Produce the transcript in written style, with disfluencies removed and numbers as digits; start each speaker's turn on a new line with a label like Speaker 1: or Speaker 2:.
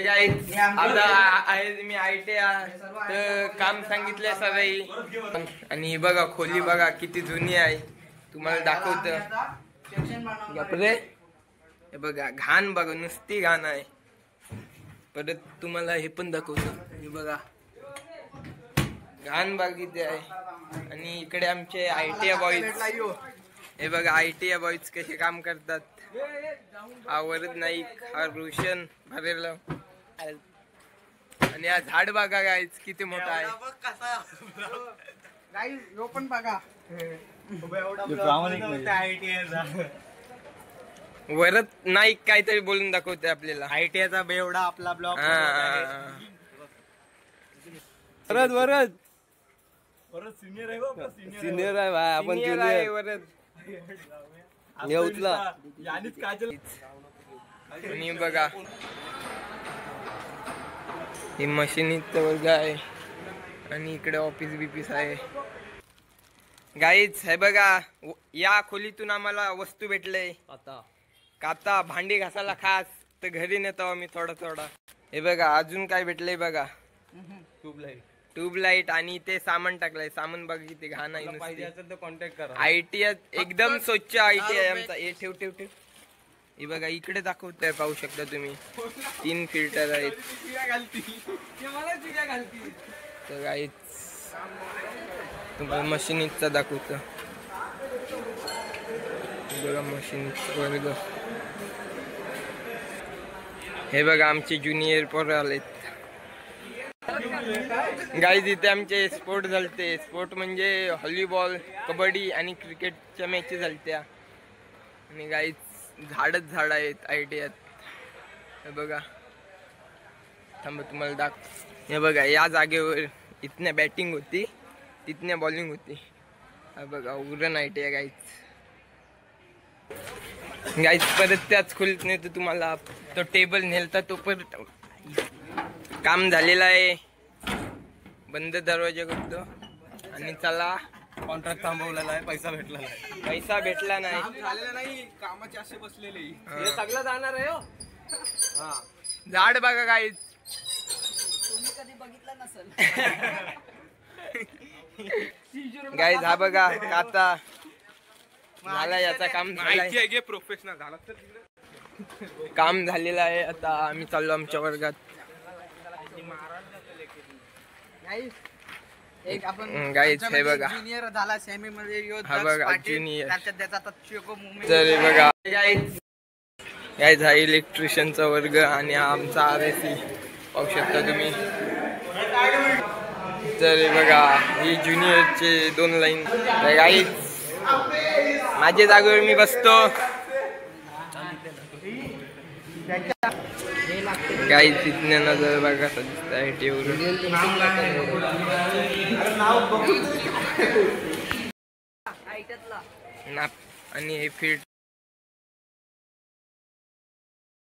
Speaker 1: आता आहे मी ITI काम सांगितलंय सगळी आणि बघा खोली बघा किती जुनी आहे तुम्हाला दाखवतो. हे बघा घाण बघा नुसती घाण आहे. परत तुम्हाला हे पण दाखवतो. हे बघा घाण बघितले आहे. आणि इकडे आमचे ITI बॉईज हे बघा ITI बॉईज कसे काम करतात. हा वरद नाईक हा रोशन भरेला आणि हा झाड बघा गाईज किती मोठा आहे.
Speaker 2: पण बघा
Speaker 1: वरद नाईक काहीतरी बोलून दाखवते आपल्याला.
Speaker 2: ITIचा बेवडा आपला ब्लॉग.
Speaker 3: वरद
Speaker 2: सिनियर आहे.
Speaker 3: सिनियर आहे भाई आपण ज्युनियर.
Speaker 1: वरद
Speaker 3: हे उचला
Speaker 1: आणि बघा ही मशीनीचा वर्ग आहे आणि इकडे ऑफिस बिपिस आहे. गाईज हे बघा या खोलीतून आम्हाला वस्तू भेटले. काता भांडी घासायला खास तर घरी नेतो आम्ही थोडा थोडा. हे बघा अजून काय भेटलंय बघा ट्यूबलाइट आणि ते सामान टाकलंय. सामान बघा किती घाण आहे.
Speaker 3: कॉन्टॅक्ट करा.
Speaker 1: ITI एकदम स्वच्छ ITI आमचा. हे ठेव ठेव ठेव. हे बघा इकडे दाखवतोय पाहू शकता तुम्ही 3 फिल्टर आहेत. तर गाईच तुम्हाला मशीनीचा दाखवतो. बघा मशीनीचा वर्ग. हे बघा आमचे ज्युनियर पोरं आलेत. गाईज इथे आमचे स्पोर्ट झालते. स्पोर्ट म्हणजे व्हॉलीबॉल कबड्डी आणि क्रिकेटच्या मॅचेस झालत्या. आणि गाईज झाडच झाड आहेत ITI. हे बघा थांबा तुम्हाला हे बघा या जागेवर इथल्या बॅटिंग होती तिथल्या बॉलिंग होती. हे बघा उरण ITI गाईज. गाईज परत त्याच खोलीत नेतो तुम्हाला. तो टेबल नेलता तो परत काम झालेला आहे. बंद दरवाजा करतो आणि चला.
Speaker 3: कॉन्ट्रॅक्ट थांबवलेला आहे. पैसा भेटलेला आहे.
Speaker 1: पैसा भेटला नाही.
Speaker 2: नाही कामाचे असे बसलेले.
Speaker 3: हे सगळं जाणार आहे.
Speaker 1: झाड बघा गाईज.
Speaker 2: तुम्ही कधी बघितलं नसेल.
Speaker 1: गाईज हा बघा काता झाला. याचा काम झालंय.
Speaker 3: प्रोफेशनल झाला
Speaker 1: काम झालेलं आहे. आता आम्ही चाललो आमच्या वर्गात.
Speaker 2: एक आपण
Speaker 1: गाईज हे बघा
Speaker 2: ज्युनियर झाला सेमी मध्ये.
Speaker 1: हा बघा ज्युनियर.
Speaker 2: त्याचा आता चेको मुवमेंट.
Speaker 1: तर हे बघा गाईज हा इलेक्ट्रिशियनचा वर्ग आणि हा आमचा RSC पाहू शकता तुम्ही. तर हे बघा ही ज्युनियरचे 2 लाईन. गाईज माझ्या जागेवर मी बसतो. गाईज तिथल्या नजर बघा कसं दिसत आहे टीव्हीवर. आणि हे फील्ड